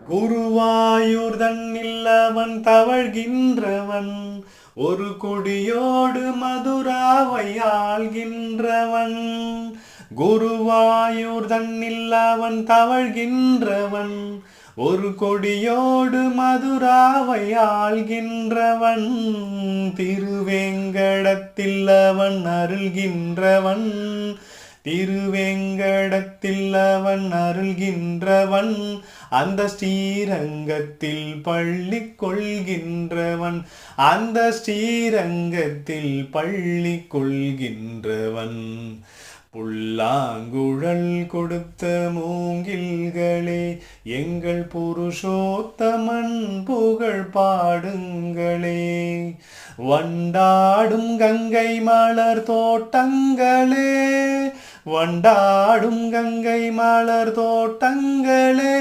குருவாயூர் தன்னில் அவன் தவழ்கின்றவன், ஒரு கொடியோடு மதுராவை ஆள்கின்றவன். குருவாயூர் தன்னில் அவன் தவழ்கின்றவன், ஒரு கொடியோடு மதுராவை ஆள்கின்றவன். திருவேங்கடத்தில் அவன் அருள்கின்றவன், திருவேங்கடத்தில் அவன் அருள்கின்றவன். அந்த ஸ்ரீரங்கத்தில் பள்ளி கொள்கின்றவன், அந்த ஸ்ரீரங்கத்தில் பள்ளி கொள்கின்றவன். புல்லாங்குழல் கொடுத்த மூங்கில்களே, எங்கள் புருஷோத்தமன் புகழ் பாடுங்களே. வண்டாடும் கங்கை மலர் தோட்டங்களே, வண்டாடும் கங்கை மலர் தோட்டங்களே,